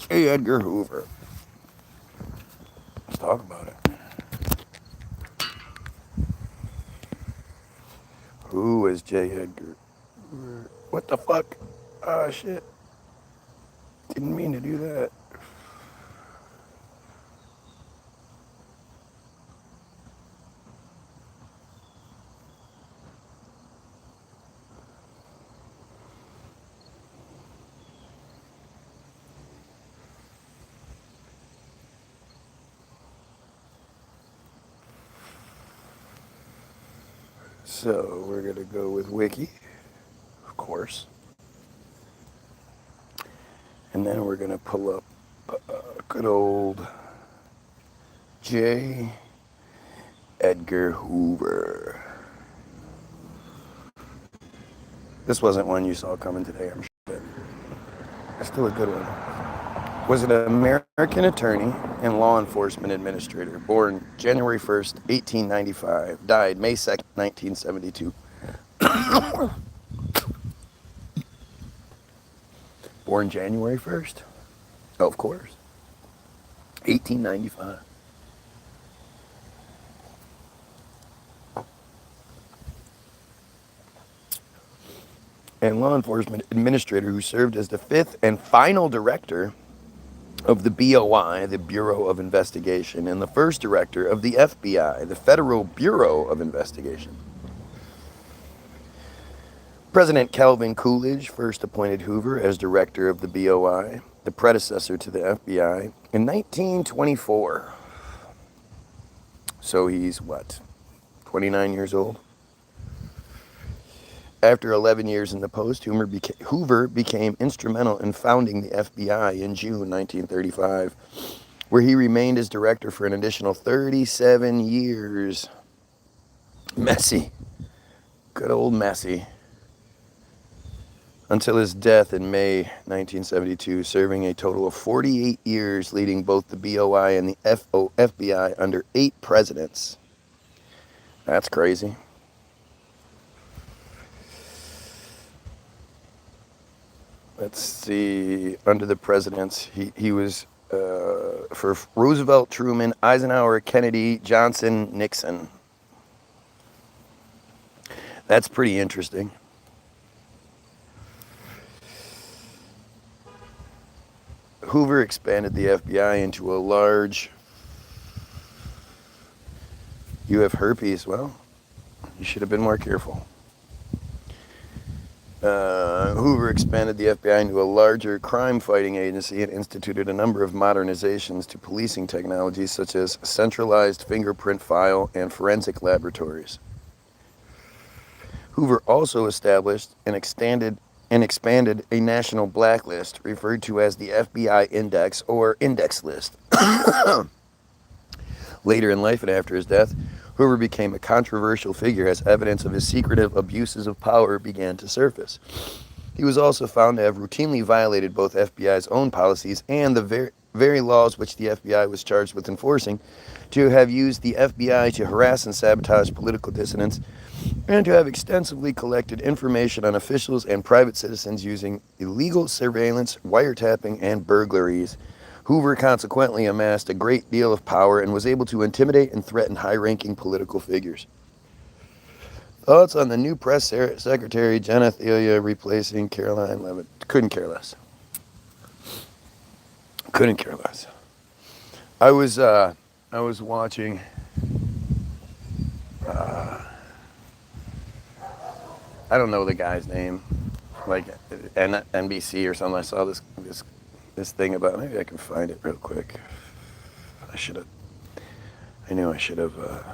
J. Edgar Hoover. Let's talk about it. Who is J. Edgar Hoover? What the fuck? Ah, shit. Didn't mean to do that. So we're going to go with Wiki, of course. And then we're going to pull up good old J. Edgar Hoover. This wasn't one you saw coming today, I'm sure. It's still a good one. Was an American attorney and law enforcement administrator, born January 1st, 1895, died May 2nd, 1972. Born January 1st? Oh, of course. 1895. And law enforcement administrator who served as the fifth and final director of the BOI, the Bureau of Investigation, and the first director of the FBI, the Federal Bureau of Investigation. President Calvin Coolidge first appointed Hoover as director of the BOI, the predecessor to the FBI, in 1924. So he's what, 29 years old? After 11 years in the post, Hoover became instrumental in founding the FBI in June 1935, where he remained as director for an additional 37 years. Messy. Good old Messy. Until his death in May 1972, serving a total of 48 years, leading both the BOI and the FBI under 8 presidents. That's crazy. Let's see, under the presidents, he was for Roosevelt, Truman, Eisenhower, Kennedy, Johnson, Nixon. That's pretty interesting. Hoover expanded the FBI into a large... You have herpes. Well, you should have been more careful. Hoover expanded the FBI into a larger crime-fighting agency and instituted a number of modernizations to policing technologies such as centralized fingerprint file and forensic laboratories. Hoover also established and expanded a national blacklist referred to as the FBI Index or Index List. Later in life and after his death, Hoover became a controversial figure as evidence of his secretive abuses of power began to surface. He was also found to have routinely violated both FBI's own policies and the very laws which the FBI was charged with enforcing, to have used the FBI to harass and sabotage political dissidents, and to have extensively collected information on officials and private citizens using illegal surveillance, wiretapping, and burglaries. Hoover consequently amassed a great deal of power and was able to intimidate and threaten high-ranking political figures. Thoughts on the new press secretary, Jenna Thalia, replacing Caroline Levitt? Couldn't care less. Couldn't care less. I was watching... I don't know the guy's name, like NBC or something. I saw this thing about, maybe I can find it real quick. I knew I should have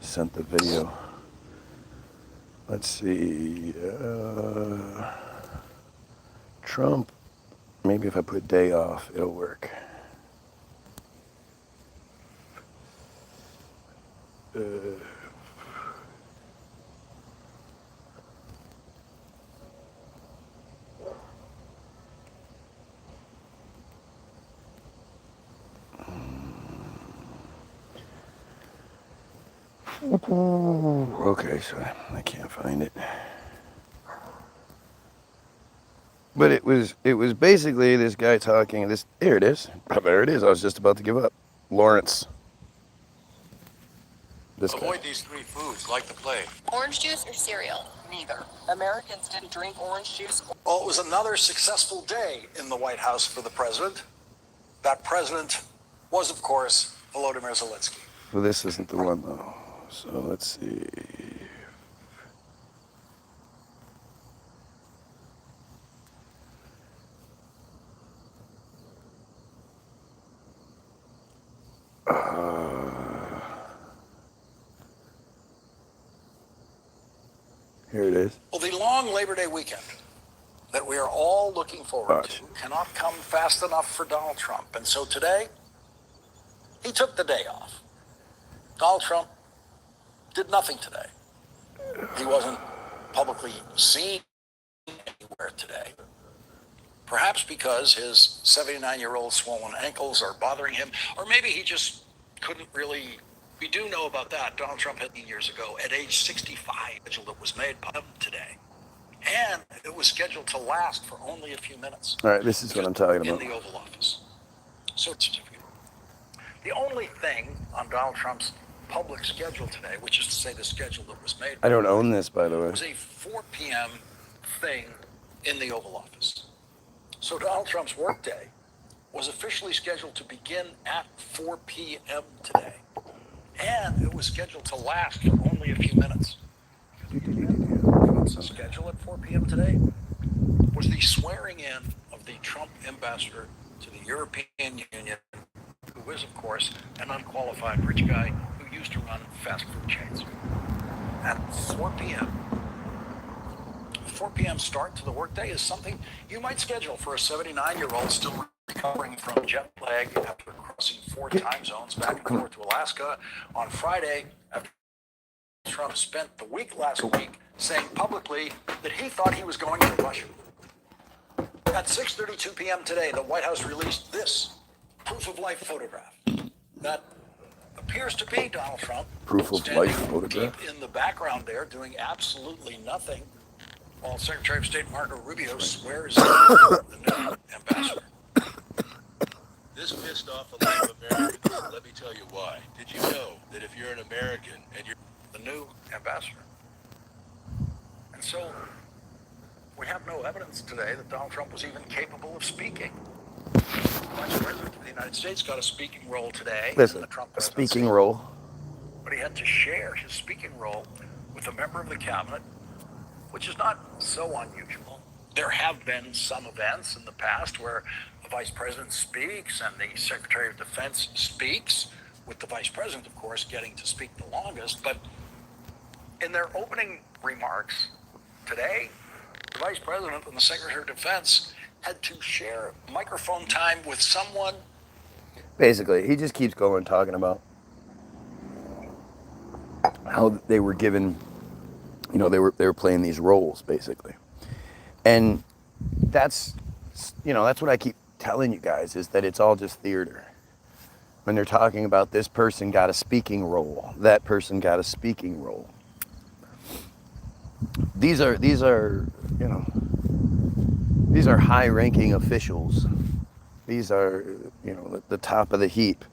sent the video. Let's see, Trump, maybe if I put day off, it'll work. Okay, so I can't find it. But it was basically this guy talking. Here it is. There it is. I was just about to give up. Lawrence. Avoid these three foods like the plague. Orange juice or cereal? Neither. Americans didn't drink orange juice. Well, it was another successful day in the White House for the president. That president was, of course, Volodymyr Zelensky. Well, this isn't the one, though. So let's see. Here it is. Well, the long Labor Day weekend that we are all looking forward to cannot come fast enough for Donald Trump. And so today, he took the day off. Donald Trump did nothing today. He wasn't publicly seen anywhere today. Perhaps because his 79-year-old swollen ankles are bothering him, or maybe he just couldn't really. We do know about that. Donald Trump had years ago, at age 65, that was made by him today. And it was scheduled to last for only a few minutes. All right, this is what I'm talking about. In the Oval Office. So the only thing on Donald Trump's public schedule today, which is to say the schedule that was made. I don't own this, by the way. Was a 4 p.m. thing in the Oval Office. So Donald Trump's workday was officially scheduled to begin at 4 p.m. today. And it was scheduled to last for only a few minutes. The schedule at 4 p.m. today was the swearing in of the Trump ambassador to the European Union, who is, of course, an unqualified rich guy who used to run fast food chains. At 4 p.m., 4 p.m. start to the workday is something you might schedule for a 79-year-old still recovering from jet lag after crossing 4 time zones back and forth to Alaska on Friday, after Trump spent the week last week saying publicly that he thought he was going to Russia. At 6:32 p.m. today, the White House released this proof of life photograph that appears to be Donald Trump Proof of life photograph in the background there doing absolutely nothing while Secretary of State Marco Rubio swears in the new ambassador. This pissed off a lot of Americans. Let me tell you why. Did you know that if you're an American and you're the new ambassador? And so we have no evidence today that Donald Trump was even capable of speaking. The Vice President of the United States got a speaking role today. Listen, in the Trump a speaking role. But he had to share his speaking role with a member of the cabinet, which is not so unusual. There have been some events in the past where the Vice President speaks and the Secretary of Defense speaks, with the Vice President, of course, getting to speak the longest. But in their opening remarks today, the Vice President and the Secretary of Defense had to share microphone time with someone. Basically, he just keeps going talking about how they were given, they were playing these roles, basically. And that's what I keep telling you guys, is that it's all just theater. When they're talking about this person got a speaking role, that person got a speaking role. These are high-ranking officials. These are, the top of the heap.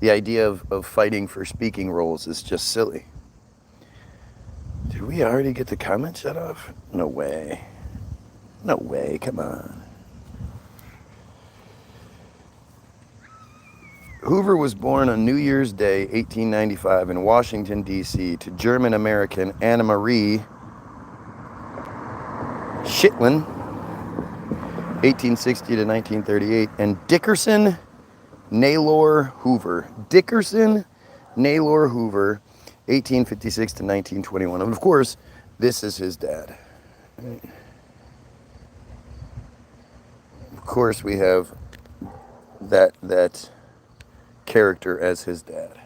The idea of fighting for speaking roles is just silly. Did we already get the comment shut off? No way. No way, come on. Hoover was born on New Year's Day, 1895, in Washington, D.C., to German-American Anna Marie Shitlin, 1860 to 1938, and Dickerson Naylor Hoover. Dickerson Naylor Hoover, 1856 to 1921. And of course, this is his dad. Of course, we have that character as his dad.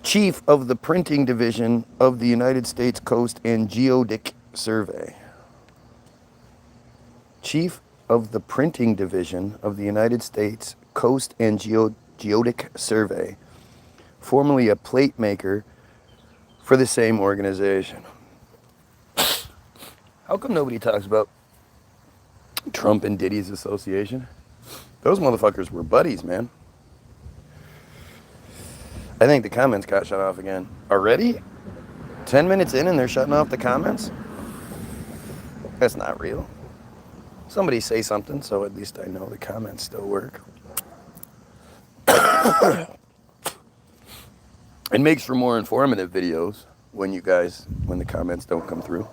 Chief of the Printing Division of the United States Coast and Geodetic Survey. Chief of the Printing Division of the United States Coast and Geodetic Survey, formerly a plate maker for the same organization. How come nobody talks about Trump and Diddy's association? Those motherfuckers were buddies, man. I think the comments got shut off again. Already? 10 minutes in and they're shutting off the comments? That's not real. Somebody say something so at least I know the comments still work. It makes for more informative videos when the comments don't come through.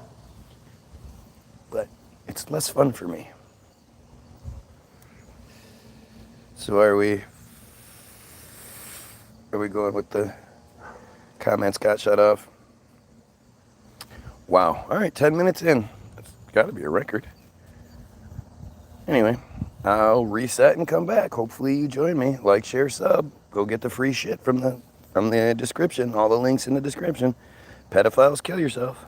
But it's less fun for me. So are we going with the comments got shut off? Wow. All right, 10 minutes in. That's got to be a record. Anyway, I'll reset and come back. Hopefully you join me. Like, share, sub. Go get the free shit from the description. All the links in the description. Pedophiles, kill yourself.